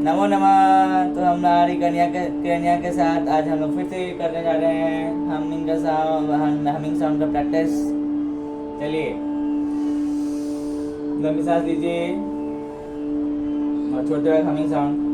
नमो नमः। तो हम हमारी कन्या के साथ आज हम लोग फिर से करने जा रहे हैं हमिंग साउंड का प्रैक्टिस। चलिए, लंबी सांस लीजिए और छोड़ते हुए हमिंग साउंड।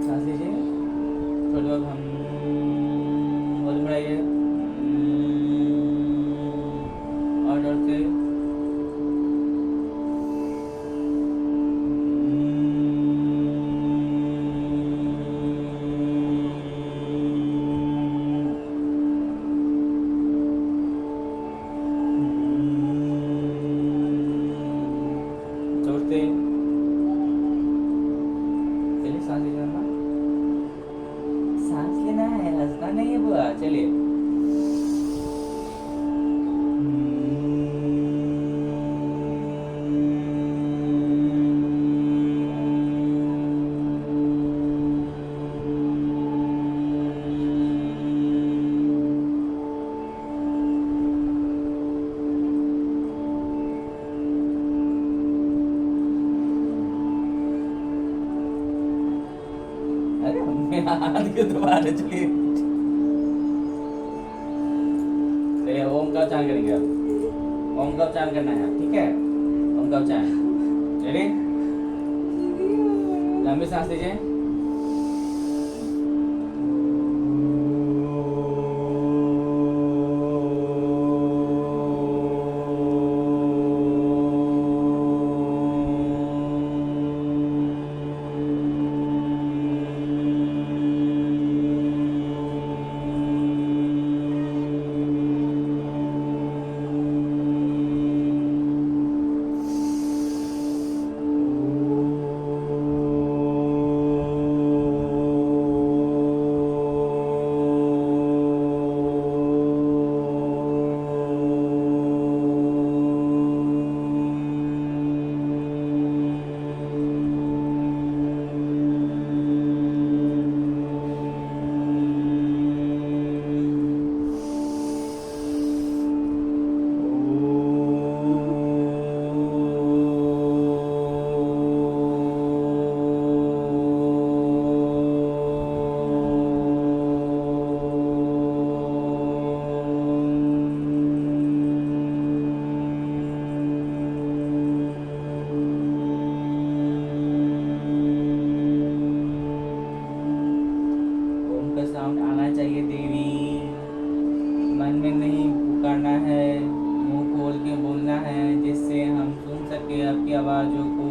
सांस लीजिए, छोड़ते वक्त हम वॉल्यूम बढ़ाइए और जोर से। छोड़ते चलिए, सांस लीजिए। सांस लेना है, हंसना नहीं है बुआ। चलिए, अरे मेरा हाथ क्यों दबा रहे? चलिए चलिए, ओम का उच्चारण करेंगे अब। ओम का उच्चारण करना है, ठीक है? ओम का उच्चारण। चलिए, लंबी सांस लीजिए। ओम का साउंड आना चाहिए देवी। मन में नहीं पुकारना है, मुंह खोल के बोलना है, जिससे हम सुन सके आपकी आवाज़ों को।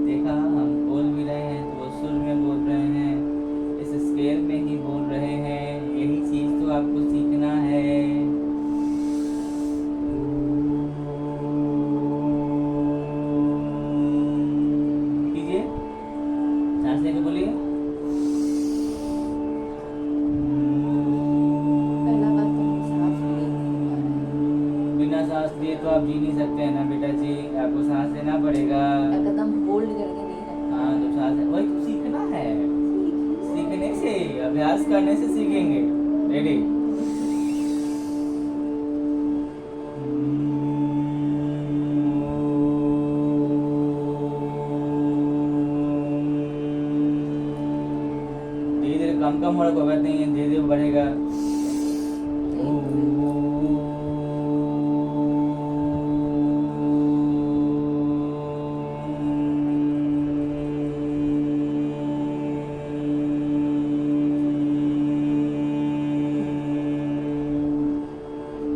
देखा, हम बोल भी रहे हैं तो वो सुर में बोल रहे हैं, इस स्केल में ही बोल रहे हैं। यही चीज़ तो आपको सीखना है। कीजिए, सांस लेके बोलिए। बिना सांस लिए तो आप जी नहीं सकते हैं ना बेटा जी, आपको सांस लेना पड़ेगा। एकदम होल्ड करके नहीं रखना। हाँ, तो सांस वही तो सीखना है। सीखने से, अभ्यास करने से सीखेंगे। रेडी? धीरे धीरे कम कम हो रहा, कोई बात नहीं है, धीरे धीरे बढ़ेगा।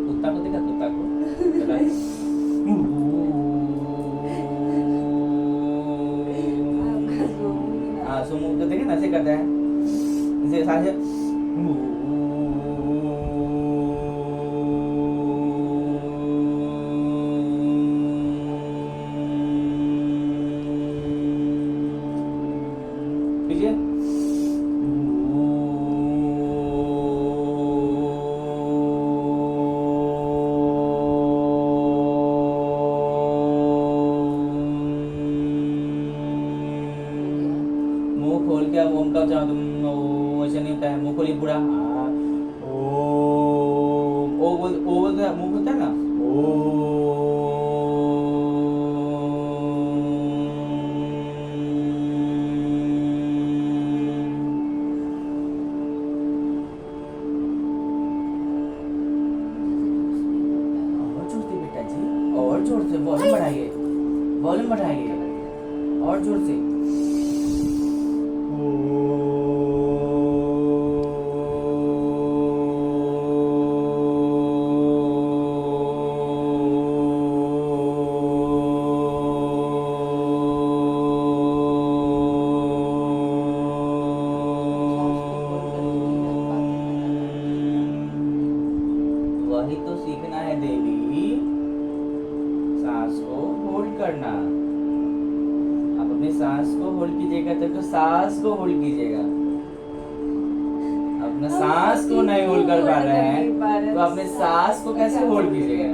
कुत्ता को देखा? कुत्ता को हाँ, सुमो को देखे ना, ऐसे करता है, इसे सांस। कीजिए। मुंह खोल के अब ओम का उच्चारण तुम ऐसा नहीं होता है, मुंह खोलिए पूरा। ओ बोलते हैं, मुंह खोलता है ना, ओ। और जोर से बेटा जी, और जोर से वॉल्यूम बढ़ाइए, वॉल्यूम बढ़ाइए, और जोर से। वही तो सीखना है देवी, सांस को होल्ड करना। आप अपनी सांस को होल्ड कीजिएगा, तो सांस को होल्ड कीजिएगा। अपने सांस को नहीं होल्ड कर पा रहे हैं तो अपने सांस को कैसे होल्ड कीजिएगा?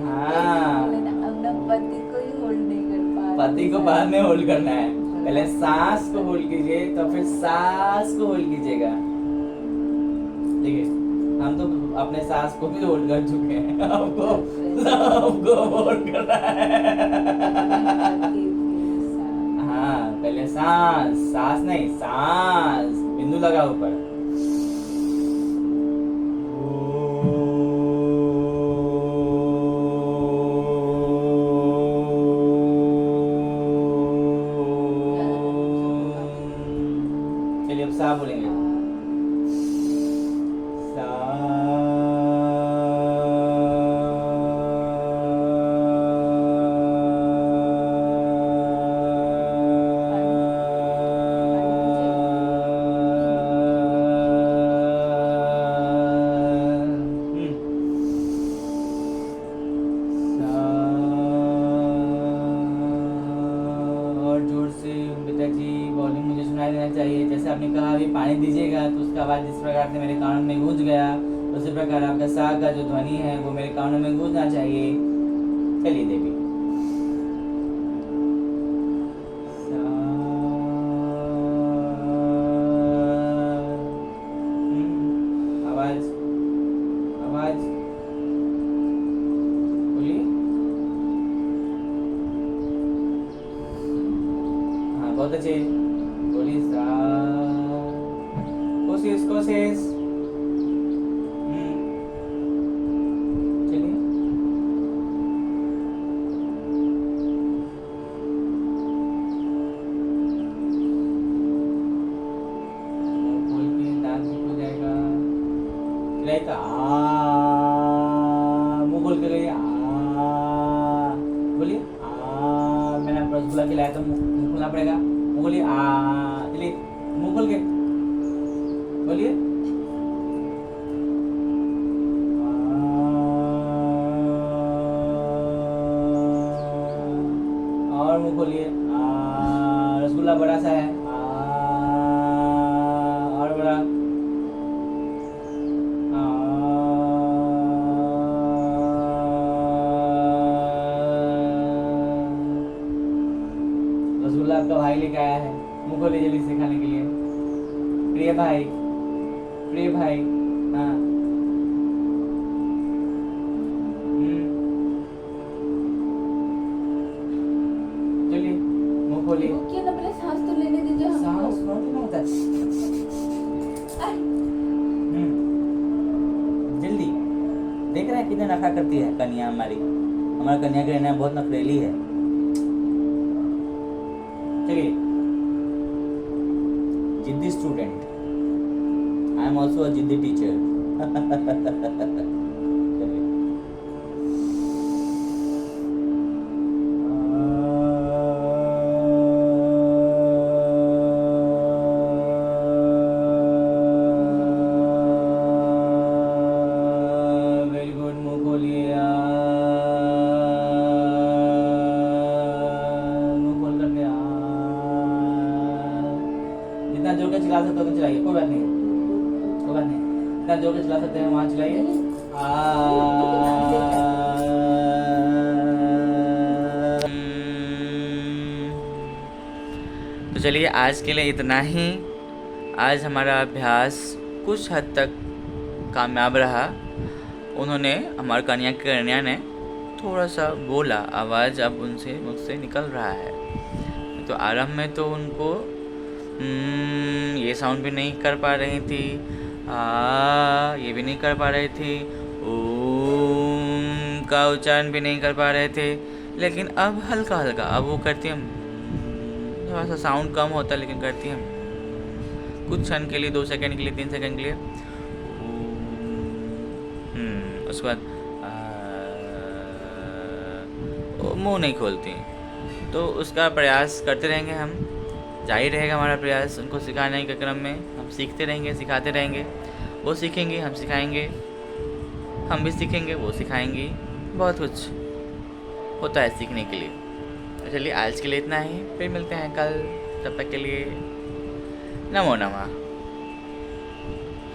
हाँ, अपना पति को ही होल्ड नहीं कर पा रहे। पति को बाद में होल्ड करना है, पहले सांस को होल्ड कीजिए, तो फिर सांस को होल्ड कीजिएगा। देखिए, हम तो अपने सांस को भी होल्ड कर चुके हैं, आपको होल्ड करना है। हाँ, पहले सांस, सांस नहीं, सांस, बिंदु लगा ऊपर। चलिए अब सा बोलेंगे। चाहिए, जैसे आपने कहा अभी पानी दीजिएगा तो उसका आवाज़ जिस प्रकार से मेरे कानों में गूंज गया, उसी प्रकार आपका सा का जो ध्वनि है वो मेरे कानों में गूंजना चाहिए। चलिए देवी, आवाज आवाज बोलिए। हाँ, बहुत अच्छे, बोलिए सा। कोशिश कोशिश। चलिए, खोल के दांत भी खुल जाएगा। खिलाई तो मुंह खोल के गई बोलिए मैंने आपको रसगुल्ला खिलाया तो मुंह खोलना पड़ेगा। मुंह खोलिए चलिए, मुंह खोल के बोलिए। और मुंह खोलिए। रसगुल्ला बड़ा सा है, और बड़ा। रसगुल्ला आपका भाई लेके आया है, मुंह खोलिए जल्दी से खाने के लिए। प्रिय भाई, प्रिय भाई। हाँ, चलिए मुंह खोलिए। रुकिए ना, पहले सांस तो लेने दीजिए हमको। सांस रोकना होता है। जल्दी, देख रहे हैं कितने नखरा करती है कन्या हमारी। हमारा कन्या की रहना बहुत नखरेली है। चलिए, जिद्दी student, I am also a जिद्दी टीचर। वेरी गुड, मुंह खोलिए, मुंह खोल करके जितना जोर के चला सकते हो उतना चलाइए, कोई बात नहीं, कोई बात नहीं, जितना जोर के चला सकते हैं वहाँ चलाइए। तो चलिए आज के लिए इतना ही। आज हमारा अभ्यास कुछ हद तक कामयाब रहा। उन्होंने, हमारे कन्या ने थोड़ा सा बोला, आवाज़ अब उनसे मुझसे निकल रहा है। तो आरंभ में तो उनको ये साउंड भी नहीं कर पा रही थी, ये भी नहीं कर पा रही थी, ओम का उच्चारण भी नहीं कर पा रहे थे। लेकिन अब हल्का हल्का अब वो करती हम, थोड़ा सा साउंड कम होता है लेकिन करती हम कुछ क्षण के लिए, 2 सेकंड के लिए, 3 सेकंड के लिए। उसके बाद मुंह नहीं खोलती। तो उसका प्रयास करते रहेंगे हम, जारी रहेगा हमारा प्रयास उनको सिखाने के क्रम में। हम सीखते रहेंगे, सिखाते रहेंगे, वो सीखेंगे, हम सिखाएंगे, हम भी सीखेंगे, वो सिखाएंगी। बहुत कुछ होता है सीखने के लिए। तो चलिए आज के लिए इतना ही, फिर मिलते हैं कल। तब तक के लिए नमो नमः।